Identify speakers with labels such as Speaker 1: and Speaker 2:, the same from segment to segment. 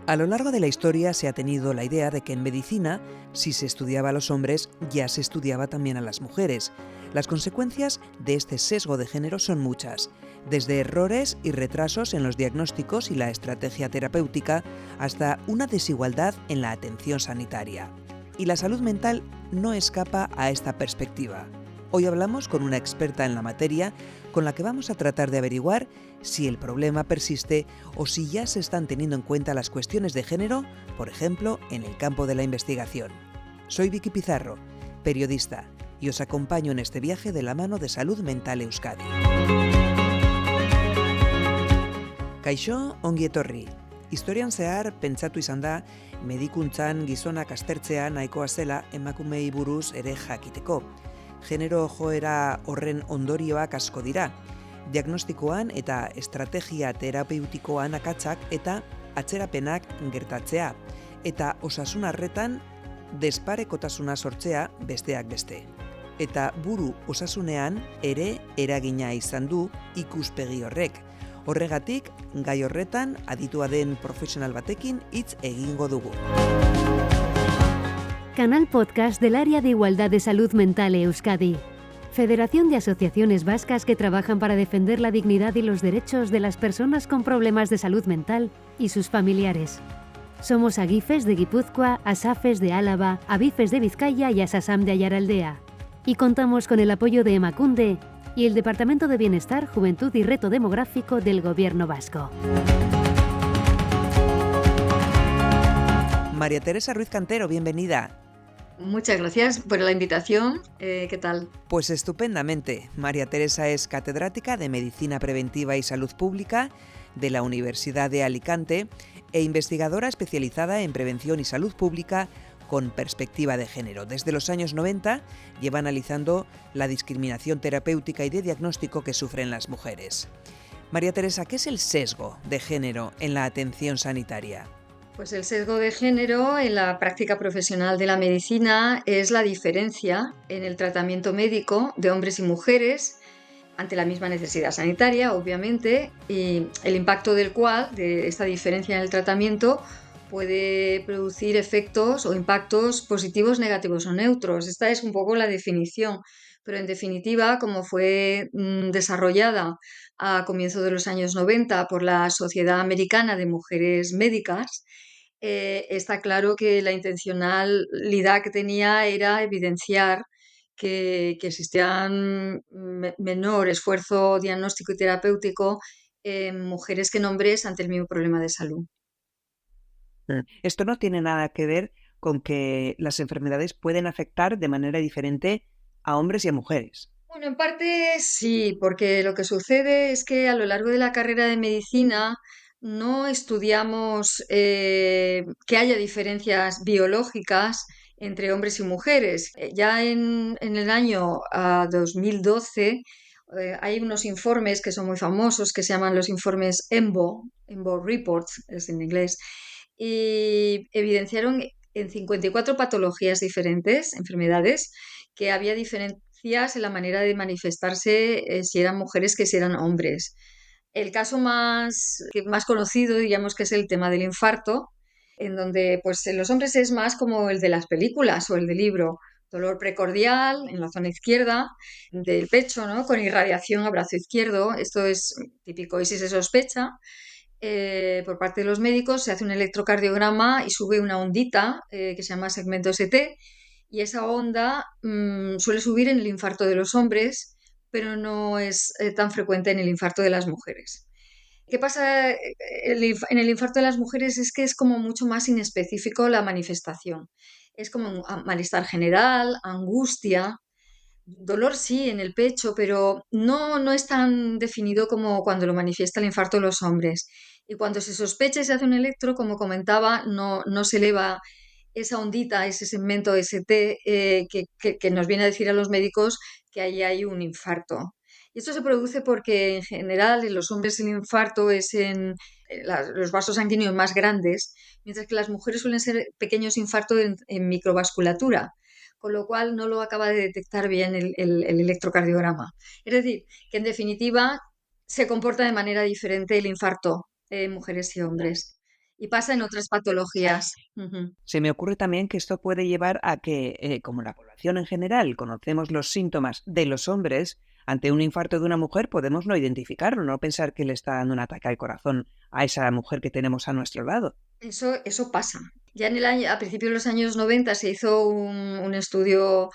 Speaker 1: A lo largo de la historia se ha tenido la idea de que en medicina, si se estudiaba a los hombres, ya se estudiaba también a las mujeres. Las consecuencias de este sesgo de género son muchas, desde errores y retrasos en los diagnósticos y la estrategia terapéutica hasta una desigualdad en la atención sanitaria. Y la salud mental no escapa a esta perspectiva. Hoy hablamos con una experta en la materia con la que vamos a tratar de averiguar si el problema persiste o si ya se están teniendo en cuenta las cuestiones de género, por ejemplo, en el campo de la investigación. Soy Vicky Pizarro, periodista, y os acompaño en este viaje de la mano de Salud Mental Euskadi. Kaixo, ongi etorri. Historian zehar pentsatu izan da, medikuntzan gizonak aztertzea nahikoa zela emakumei buruz ere jakiteko. Genero joera horren ondorioak asko dira. Diagnostikoan eta estrategia terapeutikoan akatsak eta atzerapenak gertatzea. Eta osasun arretan desparekotasuna sortzea besteak beste. Eta buru osasunean ere eragina izan du ikuspegi horrek. Horregatik, gai horretan aditua den profesional batekin hitz egingo dugu.
Speaker 2: Canal Podcast del Área de Igualdad de Salud Mental Euskadi. Federación de Asociaciones Vascas que trabajan para defender la dignidad y los derechos de las personas con problemas de salud mental y sus familiares. Somos Agifes de Guipúzcoa, Asafes de Álava, Abifes de Vizcaya y Asasam de Ayaraldea. Y contamos con el apoyo de Emakunde y el Departamento de Bienestar, Juventud y Reto Demográfico del Gobierno Vasco.
Speaker 1: María Teresa Ruiz Cantero, bienvenida.
Speaker 3: Muchas gracias por la invitación. ¿Qué tal?
Speaker 1: Pues estupendamente. María Teresa es catedrática de Medicina Preventiva y Salud Pública de la Universidad de Alicante e investigadora especializada en prevención y salud pública con perspectiva de género. Desde los años 90 lleva analizando la discriminación terapéutica y de diagnóstico que sufren las mujeres. María Teresa, ¿qué es el sesgo de género en la atención sanitaria?
Speaker 3: Pues el sesgo de género en la práctica profesional de la medicina es la diferencia en el tratamiento médico de hombres y mujeres ante la misma necesidad sanitaria, obviamente, y el impacto del cual, de esta diferencia en el tratamiento, puede producir efectos o impactos positivos, negativos o neutros. Esta es un poco la definición, pero en definitiva, como fue desarrollada a comienzos de los años 90 por la Sociedad Americana de Mujeres Médicas, está claro que la intencionalidad que tenía era evidenciar que existían menor esfuerzo diagnóstico y terapéutico en mujeres que en hombres ante el mismo problema de salud.
Speaker 1: Esto no tiene nada que ver con que las enfermedades pueden afectar de manera diferente a hombres y a mujeres.
Speaker 3: Bueno, en parte sí, porque lo que sucede es que a lo largo de la carrera de medicina no estudiamos que haya diferencias biológicas entre hombres y mujeres. Ya en el año 2012 hay unos informes que son muy famosos que se llaman los informes EMBO Reports, es en inglés, y evidenciaron en 54 patologías diferentes, enfermedades, que había diferencias en la manera de manifestarse si eran mujeres que si eran hombres. El caso más conocido, digamos que es el tema del infarto, en donde pues en los hombres es más como el de las películas o el del libro. Dolor precordial en la zona izquierda del pecho, ¿no? Con irradiación a brazo izquierdo. Esto es típico y si se sospecha, por parte de los médicos se hace un electrocardiograma y sube una ondita que se llama segmento ST y esa onda suele subir en el infarto de los hombres, pero no es tan frecuente en el infarto de las mujeres. ¿Qué pasa en el infarto de las mujeres? Es que es como mucho más inespecífico la manifestación. Es como un malestar general, angustia, dolor sí en el pecho, pero no es tan definido como cuando lo manifiesta el infarto de los hombres. Y cuando se sospecha y se hace un electro, como comentaba, no se eleva esa ondita, ese segmento ST que nos viene a decir a los médicos que ahí hay un infarto. Y esto se produce porque en general en los hombres el infarto es en los vasos sanguíneos más grandes, mientras que las mujeres suelen ser pequeños infartos en microvasculatura, con lo cual no lo acaba de detectar bien el electrocardiograma. Es decir, que en definitiva se comporta de manera diferente el infarto en mujeres y hombres. y pasa en otras patologías. Ujú.
Speaker 1: Se me ocurre también que esto puede llevar a que, como la población en general conocemos los síntomas de los hombres, ante un infarto de una mujer podemos no identificarlo, no pensar que le está dando un ataque al corazón a esa mujer que tenemos a nuestro lado.
Speaker 3: Eso pasa. Ya a principios de los años 90 se hizo un estudio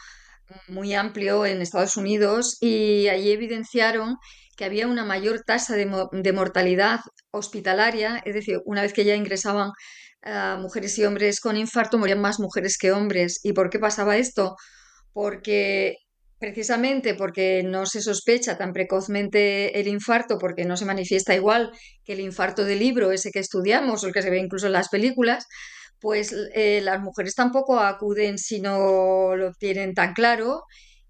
Speaker 3: muy amplio en Estados Unidos y allí evidenciaron que había una mayor tasa de mortalidad hospitalaria, es decir, una vez que ya ingresaban mujeres y hombres con infarto, morían más mujeres que hombres. ¿Y por qué pasaba esto? Porque precisamente porque no se sospecha tan precozmente el infarto, porque no se manifiesta igual que el infarto del libro, ese que estudiamos o el que se ve incluso en las películas, pues las mujeres tampoco acuden si no lo tienen tan claro.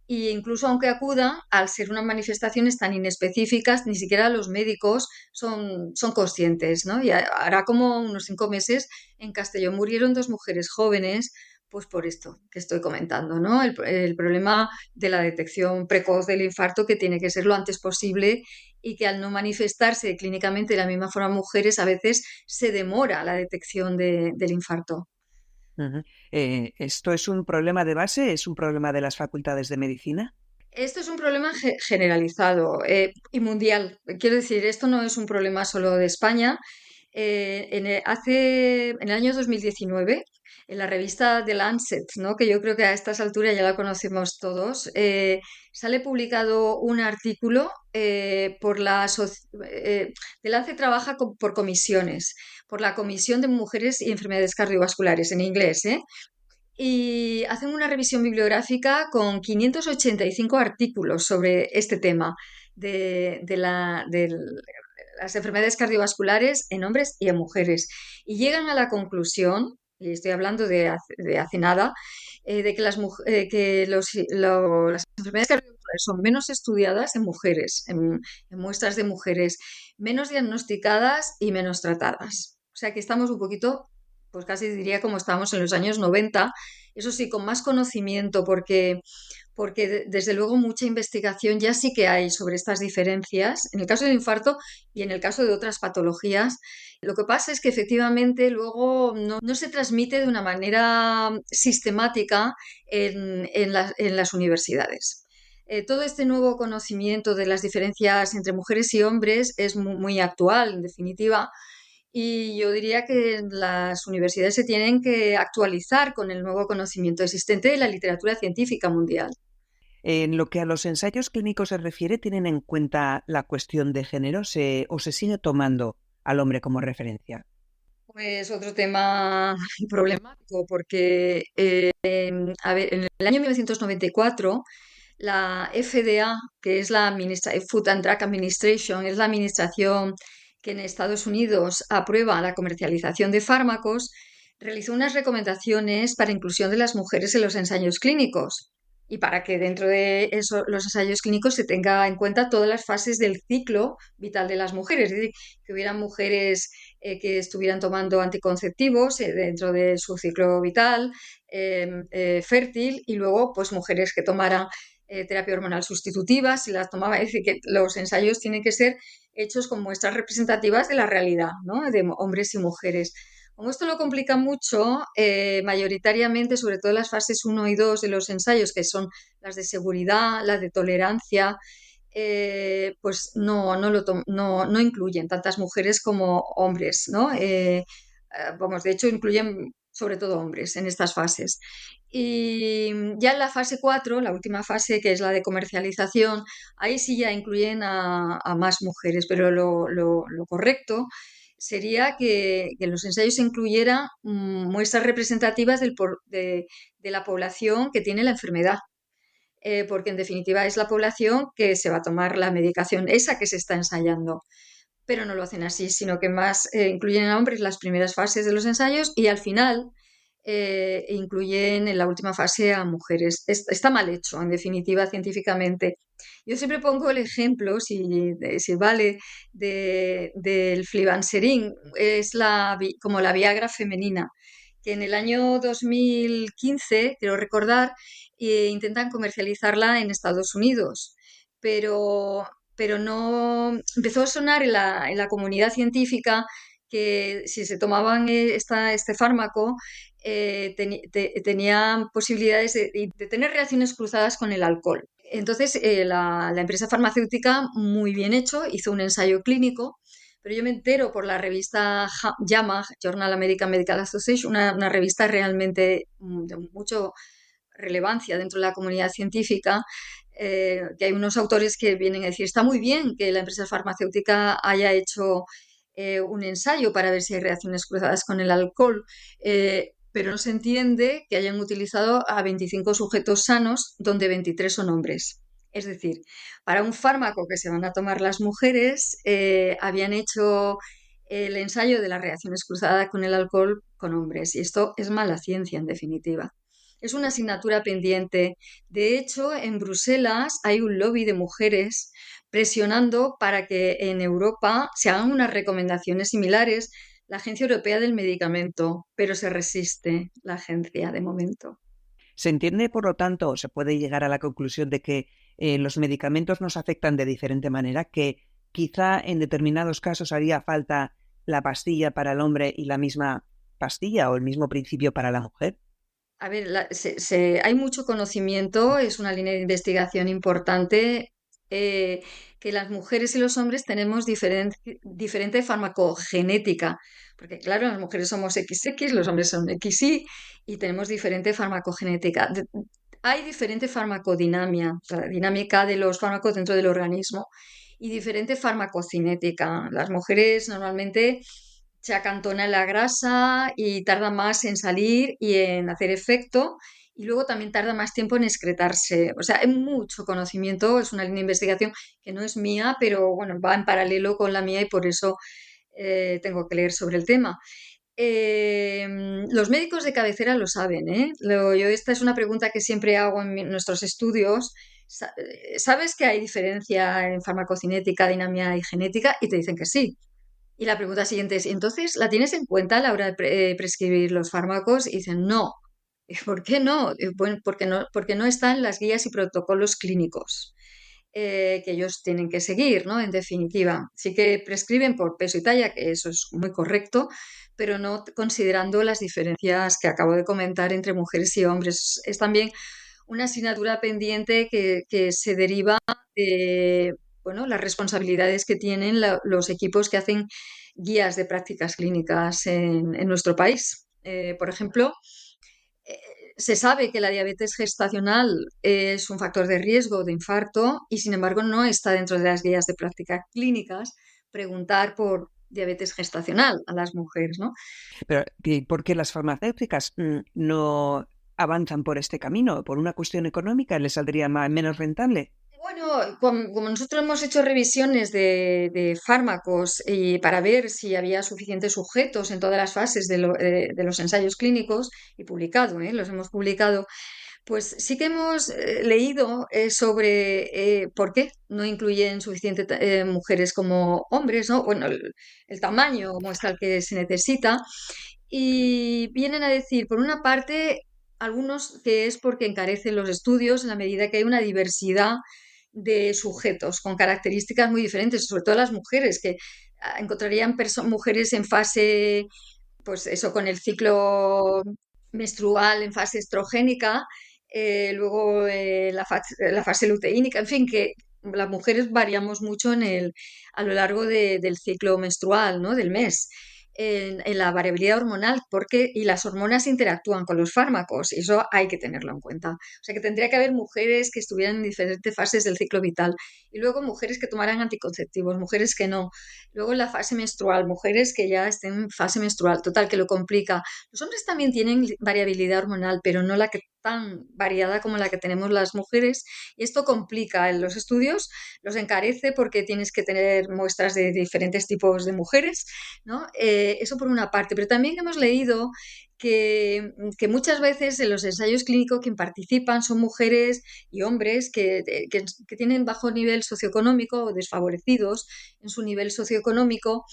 Speaker 3: Y incluso aunque acudan, al ser unas manifestaciones tan inespecíficas, ni siquiera los médicos son conscientes, ¿no? Y hará como unos 5 meses en Castellón murieron 2 mujeres jóvenes, pues por esto que estoy comentando, ¿no? El problema de la detección precoz del infarto, que tiene que ser lo antes posible y que al no manifestarse clínicamente de la misma forma en mujeres, a veces se demora la detección del infarto.
Speaker 1: Ujú. ¿Esto es un problema de base? ¿Es un problema de las facultades de medicina?
Speaker 3: Esto es un problema generalizado y mundial. Quiero decir, esto no es un problema solo de España. En el año 2019, en la revista The Lancet, ¿no? Que yo creo que a estas alturas ya la conocemos todos, sale publicado un artículo por The Lancet trabaja por comisiones, por la Comisión de Mujeres y Enfermedades Cardiovasculares, en inglés, ¿eh? Y hacen una revisión bibliográfica con 585 artículos sobre este tema de las enfermedades cardiovasculares en hombres y en mujeres. Y llegan a la conclusión, y estoy hablando de hace nada, de que, las enfermedades cardiovasculares son menos estudiadas en mujeres, en muestras de mujeres, menos diagnosticadas y menos tratadas. O sea que estamos un poquito, pues casi diría como estábamos en los años 90, eso sí, con más conocimiento, porque desde luego mucha investigación ya sí que hay sobre estas diferencias, en el caso del infarto y en el caso de otras patologías. Lo que pasa es que efectivamente luego no se transmite de una manera sistemática en las universidades. Todo este nuevo conocimiento de las diferencias entre mujeres y hombres es muy actual, en definitiva, y yo diría que las universidades se tienen que actualizar con el nuevo conocimiento existente de la literatura científica mundial.
Speaker 1: En lo que a los ensayos clínicos se refiere, ¿tienen en cuenta la cuestión de género o se sigue tomando al hombre como referencia?
Speaker 3: Pues otro tema problemático, porque a ver, en el año 1994 la FDA, que es la Food and Drug Administration, es la administración que en Estados Unidos aprueba la comercialización de fármacos, realizó unas recomendaciones para inclusión de las mujeres en los ensayos clínicos y para que dentro de eso, los ensayos clínicos se tenga en cuenta todas las fases del ciclo vital de las mujeres, es decir, que hubieran mujeres que estuvieran tomando anticonceptivos dentro de su ciclo vital fértil, y luego pues mujeres que tomaran terapia hormonal sustitutiva, si las tomaba. Es decir, que los ensayos tienen que ser hechos con muestras representativas de la realidad, ¿no? De hombres y mujeres. Como esto lo complica mucho, mayoritariamente, sobre todo las fases 1 y 2 de los ensayos, que son las de seguridad, las de tolerancia, pues no incluyen tantas mujeres como hombres, ¿no? Vamos, de hecho, incluyen sobre todo hombres en estas fases. Y ya en la fase 4, la última fase, que es la de comercialización, ahí sí ya incluyen a más mujeres, pero lo correcto sería que en los ensayos se incluyera muestras representativas de la población que tiene la enfermedad, porque en definitiva es la población que se va a tomar la medicación, esa que se está ensayando. Pero no lo hacen así, sino que más incluyen a hombres las primeras fases de los ensayos y al final incluyen en la última fase a mujeres. Está mal hecho, en definitiva, científicamente. Yo siempre pongo el ejemplo, si vale, del flibanserin, es como la Viagra femenina, que en el año 2015, quiero recordar, intentan comercializarla en Estados Unidos, pero, pero no empezó a sonar en la comunidad científica que si se tomaban este fármaco tenían posibilidades de tener reacciones cruzadas con el alcohol. Entonces, la empresa farmacéutica, muy bien hecho, hizo un ensayo clínico, pero yo me entero por la revista JAMA, Journal American Medical Association, una revista realmente de mucho relevancia dentro de la comunidad científica, que hay unos autores que vienen a decir, está muy bien que la empresa farmacéutica haya hecho un ensayo para ver si hay reacciones cruzadas con el alcohol, pero no se entiende que hayan utilizado a 25 sujetos sanos, donde 23 son hombres. Es decir, para un fármaco que se van a tomar las mujeres, habían hecho el ensayo de las reacciones cruzadas con el alcohol con hombres. Y esto es mala ciencia, en definitiva. Es una asignatura pendiente. De hecho, en Bruselas hay un lobby de mujeres presionando para que en Europa se hagan unas recomendaciones similares. La Agencia Europea del Medicamento, pero se resiste la agencia de momento.
Speaker 1: Se entiende, por lo tanto, o se puede llegar a la conclusión de que los medicamentos nos afectan de diferente manera, que quizá en determinados casos haría falta la pastilla para el hombre y la misma pastilla o el mismo principio para la mujer.
Speaker 3: A ver, hay mucho conocimiento, es una línea de investigación importante, que las mujeres y los hombres tenemos diferente farmacogenética, porque claro, las mujeres somos XX, los hombres son XY y tenemos diferente farmacogenética. Hay diferente farmacodinamia, o sea, dinámica de los fármacos dentro del organismo y diferente farmacocinética. Las mujeres normalmente se acantona en la grasa y tarda más en salir y en hacer efecto, y luego también tarda más tiempo en excretarse. O sea, hay mucho conocimiento, es una línea de investigación que no es mía, pero bueno, va en paralelo con la mía y por eso tengo que leer sobre el tema. Los médicos de cabecera lo saben, ¿eh? Esta es una pregunta que siempre hago en nuestros estudios. ¿Sabes que hay diferencia en farmacocinética, dinamia y genética? Y te dicen que sí. Y la pregunta siguiente es, entonces, ¿la tienes en cuenta a la hora de prescribir los fármacos? Y dicen, no. ¿Y por qué no? Bueno, porque no están las guías y protocolos clínicos que ellos tienen que seguir, ¿no? En definitiva, sí que prescriben por peso y talla, que eso es muy correcto, pero no considerando las diferencias que acabo de comentar entre mujeres y hombres. Es también una asignatura pendiente que se deriva de, bueno, las responsabilidades que tienen los equipos que hacen guías de prácticas clínicas en nuestro país. Por ejemplo, eh, se sabe que la diabetes gestacional es un factor de riesgo de infarto y sin embargo no está dentro de las guías de prácticas clínicas preguntar por diabetes gestacional a las mujeres, ¿no?
Speaker 1: Pero ¿por qué las farmacéuticas no avanzan por este camino? ¿Por una cuestión económica les saldría menos rentable?
Speaker 3: Bueno, como nosotros hemos hecho revisiones de fármacos y para ver si había suficientes sujetos en todas las fases de los ensayos clínicos y publicado, los hemos publicado, pues sí que hemos leído sobre por qué no incluyen suficientes mujeres como hombres, ¿no? Bueno, el tamaño muestra el que se necesita y vienen a decir, por una parte, algunos que es porque encarecen los estudios en la medida que hay una diversidad de sujetos con características muy diferentes, sobre todo las mujeres, que encontrarían mujeres en fase, pues eso, con el ciclo menstrual en fase estrogénica, luego la fase luteínica, en fin, que las mujeres variamos mucho a lo largo del ciclo menstrual, ¿no? Del mes. En la variabilidad hormonal, y las hormonas interactúan con los fármacos, y eso hay que tenerlo en cuenta. O sea que tendría que haber mujeres que estuvieran en diferentes fases del ciclo vital, y luego mujeres que tomaran anticonceptivos, mujeres que no. Luego en la fase menstrual, mujeres que ya estén en fase menstrual, total, que lo complica. Los hombres también tienen variabilidad hormonal, pero no la que tan variada como la que tenemos las mujeres, y esto complica en los estudios, los encarece porque tienes que tener muestras de diferentes tipos de mujeres, ¿no? Eso por una parte, pero también hemos leído que muchas veces en los ensayos clínicos quien participan son mujeres y hombres que tienen bajo nivel socioeconómico o desfavorecidos en su nivel socioeconómico,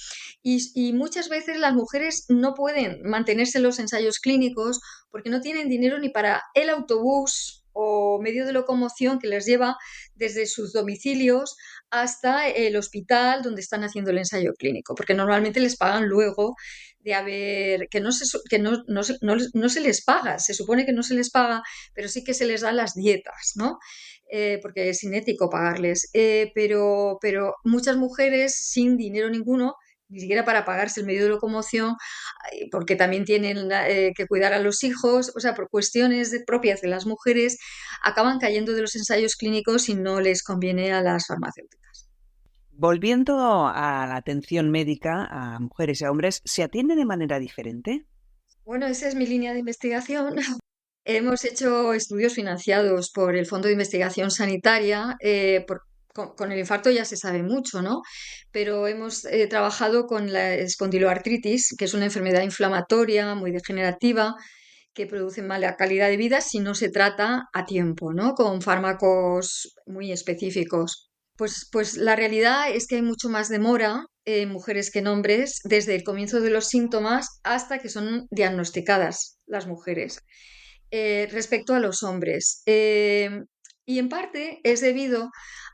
Speaker 3: y muchas veces las mujeres no pueden mantenerse en los ensayos clínicos porque no tienen dinero ni para el autobús o medio de locomoción que les lleva desde sus domicilios hasta el hospital donde están haciendo el ensayo clínico, porque normalmente les pagan luego de haber, que no se, que no se les paga, se supone que no se les paga, pero sí que se les dan las dietas, ¿no? Porque es inético pagarles. Pero muchas mujeres sin dinero ninguno, ni siquiera para pagarse el medio de locomoción, porque también tienen que cuidar a los hijos, o sea, por cuestiones propias de las mujeres, acaban cayendo de los ensayos clínicos y no les conviene a las farmacéuticas.
Speaker 1: Volviendo a la atención médica a mujeres y a hombres, ¿se atiende de manera diferente?
Speaker 3: Bueno, esa es mi línea de investigación. Hemos hecho estudios financiados por el Fondo de Investigación Sanitaria. Con el infarto ya se sabe mucho, ¿no? Pero hemos trabajado con la espondiloartritis, que es una enfermedad inflamatoria muy degenerativa que produce mala calidad de vida si no se trata a tiempo, ¿no? Con fármacos muy específicos. Pues la realidad es que hay mucho más demora en mujeres que en hombres desde el comienzo de los síntomas hasta que son diagnosticadas las mujeres respecto a los hombres. Y en parte es debido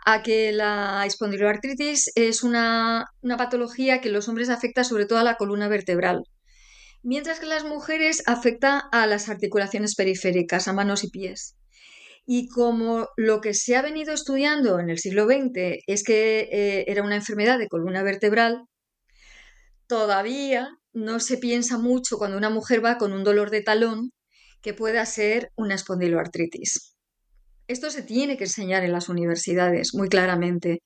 Speaker 3: a que la espondiloartritis es una patología que en los hombres afecta sobre todo a la columna vertebral, mientras que en las mujeres afecta a las articulaciones periféricas, a manos y pies. Y como lo que se ha venido estudiando en el siglo XX es que era una enfermedad de columna vertebral, todavía no se piensa mucho cuando una mujer va con un dolor de talón que pueda ser una espondiloartritis. Esto se tiene que enseñar en las universidades muy claramente.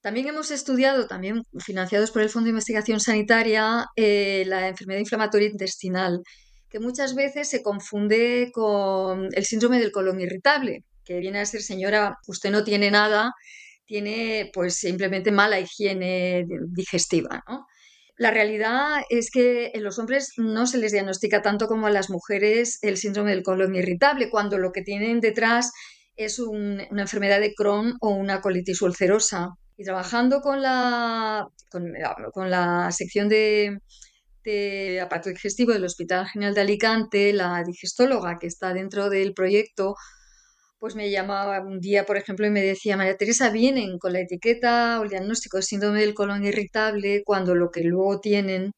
Speaker 3: También hemos estudiado, también financiados por el Fondo de Investigación Sanitaria, la enfermedad inflamatoria intestinal, que muchas veces se confunde con el síndrome del colon irritable, que viene a ser, señora, usted no tiene nada, tiene pues simplemente mala higiene digestiva, ¿no? La realidad es que en los hombres no se les diagnostica tanto como a las mujeres el síndrome del colon irritable, cuando lo que tienen detrás es una enfermedad de Crohn o una colitis ulcerosa. Y trabajando con la sección de aparato digestivo del Hospital General de Alicante, la digestóloga que está dentro del proyecto, pues me llamaba un día, por ejemplo, y me decía, María Teresa, vienen con la etiqueta o el diagnóstico de síndrome del colon irritable cuando lo que luego tienen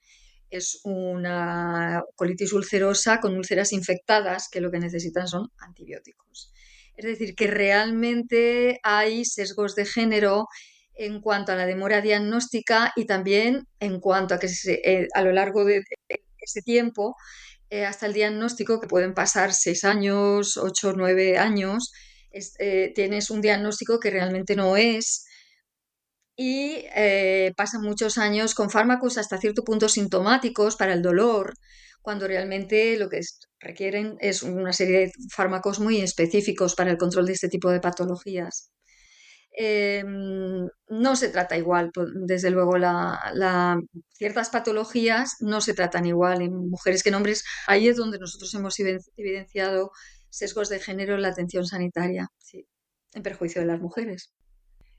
Speaker 3: es una colitis ulcerosa con úlceras infectadas que lo que necesitan son antibióticos. Es decir, que realmente hay sesgos de género en cuanto a la demora diagnóstica y también en cuanto a que a lo largo de ese tiempo hasta el diagnóstico, que pueden pasar 6 años, 8, 9 años, tienes un diagnóstico que realmente no es y pasan muchos años con fármacos hasta cierto punto sintomáticos para el dolor, cuando realmente lo que requieren es una serie de fármacos muy específicos para el control de este tipo de patologías. No se trata igual, desde luego, ciertas patologías no se tratan igual en mujeres que en hombres. Ahí es donde nosotros hemos evidenciado sesgos de género en la atención sanitaria, sí, en perjuicio de las mujeres.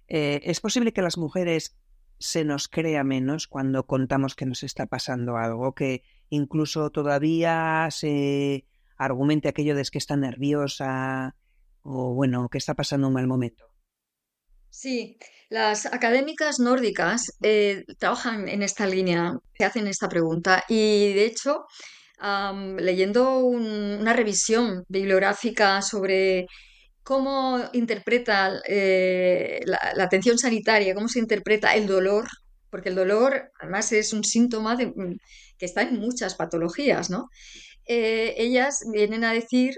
Speaker 1: ¿Es posible que las mujeres se nos crea menos cuando contamos que nos está pasando algo, que incluso todavía se argumente aquello de que está nerviosa o bueno, que está pasando un mal momento?
Speaker 3: Sí, las académicas nórdicas trabajan en esta línea, se hacen esta pregunta y de hecho, leyendo una revisión bibliográfica sobre cómo interpreta la atención sanitaria, cómo se interpreta el dolor, porque el dolor además es un síntoma que está en muchas patologías, ¿no? Ellas vienen a decir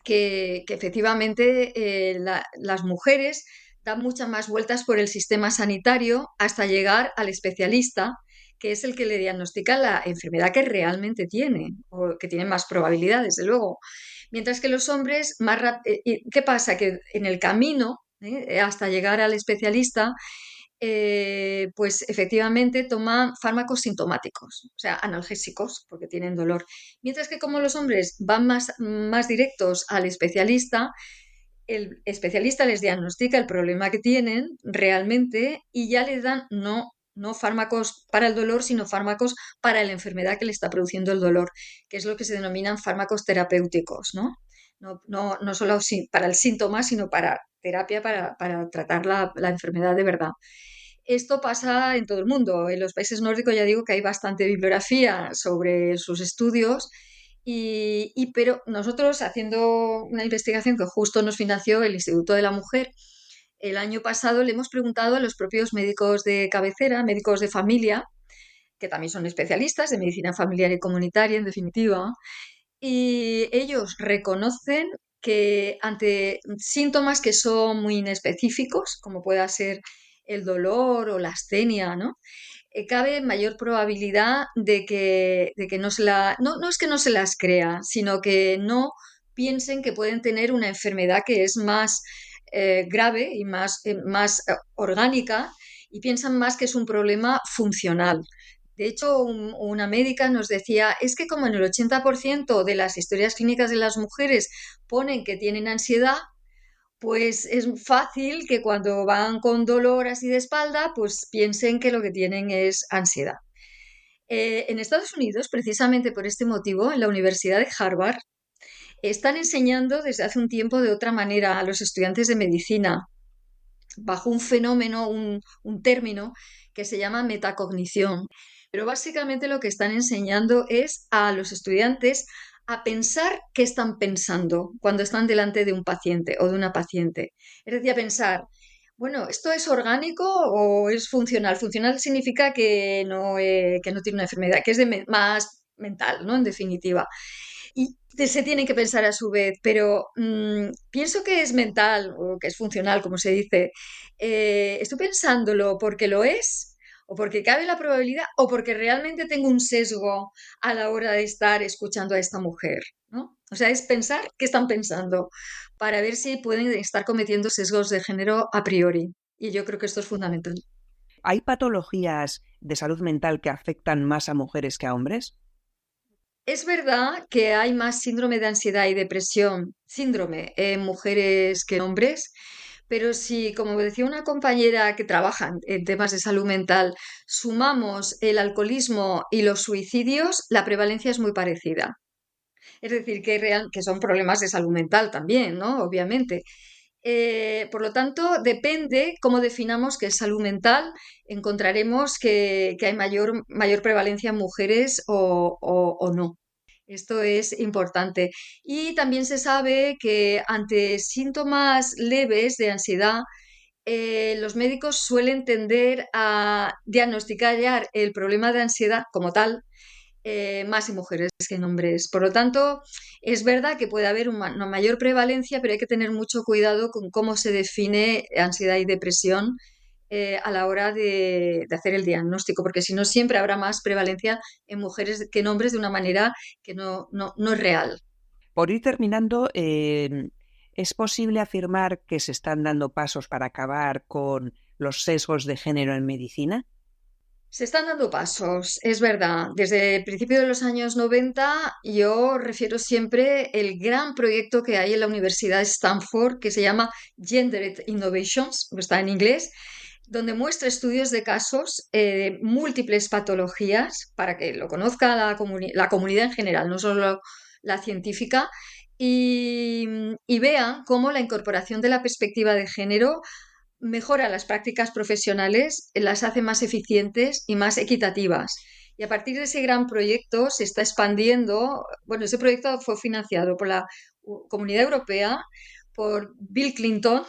Speaker 3: que efectivamente las mujeres dan muchas más vueltas por el sistema sanitario hasta llegar al especialista, que es el que le diagnostica la enfermedad que realmente tiene, o que tiene más probabilidades, desde luego. Mientras que los hombres, ¿qué pasa? Que en el camino, hasta llegar al especialista, pues efectivamente toman fármacos sintomáticos, o sea, analgésicos, porque tienen dolor. Mientras que como los hombres van más directos al especialista, el especialista les diagnostica el problema que tienen realmente y ya les dan no fármacos para el dolor, sino fármacos para la enfermedad que le está produciendo el dolor, que es lo que se denominan fármacos terapéuticos, ¿no? no solo para el síntoma, sino para terapia, para tratar la enfermedad de verdad. Esto pasa en todo el mundo. En los países nórdicos ya digo que hay bastante bibliografía sobre sus estudios, pero nosotros haciendo una investigación que justo nos financió el Instituto de la Mujer el año pasado, le hemos preguntado a los propios médicos de cabecera, médicos de familia, que también son especialistas de medicina familiar y comunitaria, en definitiva, y ellos reconocen que ante síntomas que son muy inespecíficos, como pueda ser el dolor o la astenia, ¿no? Cabe mayor probabilidad de que no es que no se las crea, sino que no piensen que pueden tener una enfermedad que es más grave y más orgánica, y piensan más que es un problema funcional. De hecho, una médica nos decía, es que como en el 80% de las historias clínicas de las mujeres ponen que tienen ansiedad, pues es fácil que cuando van con dolor así de espalda, pues piensen que lo que tienen es ansiedad. En Estados Unidos, precisamente por este motivo, en la Universidad de Harvard, están enseñando desde hace un tiempo de otra manera a los estudiantes de medicina, bajo un fenómeno, un término que se llama metacognición. Pero básicamente lo que están enseñando es a los estudiantes a pensar qué están pensando cuando están delante de un paciente o de una paciente. Es decir, a pensar, bueno, ¿esto es orgánico o es funcional? Funcional significa que no tiene una enfermedad, que es más mental, ¿no? En definitiva. Y se tienen que pensar a su vez, pero pienso que es mental o que es funcional, como se dice. ¿Estoy pensándolo porque lo es? ¿O porque cabe la probabilidad? ¿O porque realmente tengo un sesgo a la hora de estar escuchando a esta mujer? ¿No? O sea, es pensar qué están pensando para ver si pueden estar cometiendo sesgos de género a priori. Y yo creo que esto es fundamental.
Speaker 1: ¿Hay patologías de salud mental que afectan más a mujeres que a hombres?
Speaker 3: Es verdad que hay más síndrome de ansiedad y depresión, síndrome en mujeres que en hombres, pero si, como decía una compañera que trabaja en temas de salud mental, sumamos el alcoholismo y los suicidios, la prevalencia es muy parecida. Es decir, que son problemas de salud mental también, ¿no? Obviamente. Por lo tanto, depende cómo definamos qué es salud mental, encontraremos que hay mayor prevalencia en mujeres o no. Esto es importante. Y también se sabe que ante síntomas leves de ansiedad, los médicos suelen tender a diagnosticar ya el problema de ansiedad como tal, más en mujeres que en hombres. Por lo tanto, es verdad que puede haber una mayor prevalencia, pero hay que tener mucho cuidado con cómo se define ansiedad y depresión a la hora de hacer el diagnóstico, porque si no, siempre habrá más prevalencia en mujeres que en hombres de una manera que no es real.
Speaker 1: Por ir terminando, ¿es posible afirmar que se están dando pasos para acabar con los sesgos de género en medicina?
Speaker 3: Se están dando pasos, es verdad. Desde el principio de los años 90 yo refiero siempre el gran proyecto que hay en la Universidad de Stanford que se llama Gendered Innovations, está en inglés, donde muestra estudios de casos de múltiples patologías para que lo conozca la comunidad en general, no solo la científica, y vean cómo la incorporación de la perspectiva de género mejora las prácticas profesionales, las hace más eficientes y más equitativas. Y a partir de ese gran proyecto se está expandiendo, bueno, ese proyecto fue financiado por la Comunidad Europea, por Bill Clinton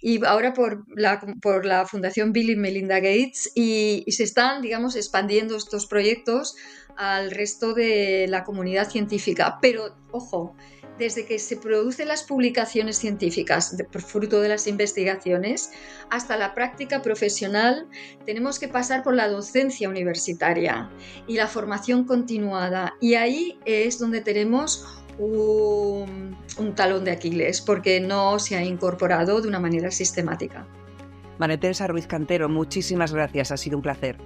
Speaker 3: y ahora por la Fundación Bill y Melinda Gates, y se están, digamos, expandiendo estos proyectos al resto de la comunidad científica. Pero, ojo, desde que se producen las publicaciones científicas por fruto de las investigaciones hasta la práctica profesional, tenemos que pasar por la docencia universitaria y la formación continuada. Y ahí es donde tenemos un talón de Aquiles, porque no se ha incorporado de una manera sistemática.
Speaker 1: María Teresa Ruiz Cantero, muchísimas gracias, ha sido un placer.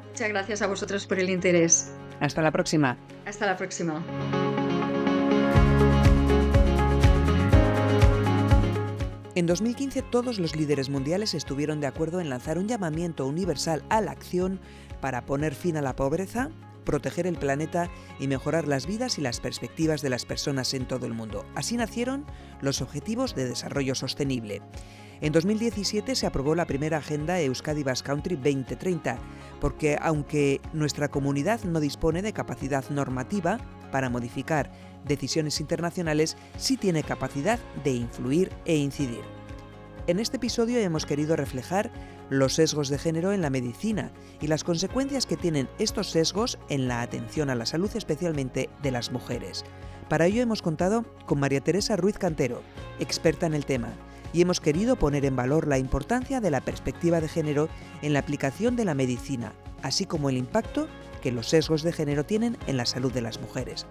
Speaker 3: Muchas gracias a vosotros por el interés.
Speaker 1: Hasta la próxima.
Speaker 3: Hasta la próxima.
Speaker 1: En 2015 todos los líderes mundiales estuvieron de acuerdo en lanzar un llamamiento universal a la acción para poner fin a la pobreza, proteger el planeta y mejorar las vidas y las perspectivas de las personas en todo el mundo. Así nacieron los Objetivos de Desarrollo Sostenible. En 2017 se aprobó la primera Agenda Euskadi Basque Country 2030, porque aunque nuestra comunidad no dispone de capacidad normativa para modificar decisiones internacionales, sí tiene capacidad de influir e incidir. En este episodio hemos querido reflejar los sesgos de género en la medicina y las consecuencias que tienen estos sesgos en la atención a la salud, especialmente de las mujeres. Para ello hemos contado con María Teresa Ruiz Cantero, experta en el tema, y hemos querido poner en valor la importancia de la perspectiva de género en la aplicación de la medicina, así como el impacto que los sesgos de género tienen en la salud de las mujeres.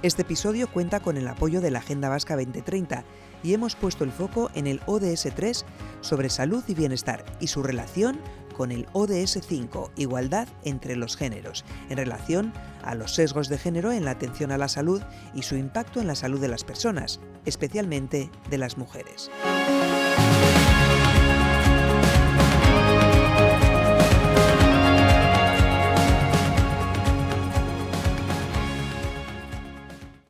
Speaker 1: Este episodio cuenta con el apoyo de la Agenda Vasca 2030 y hemos puesto el foco en el ODS 3 sobre salud y bienestar y su relación con el ODS 5, igualdad entre los géneros, en relación a los sesgos de género en la atención a la salud y su impacto en la salud de las personas, especialmente de las mujeres.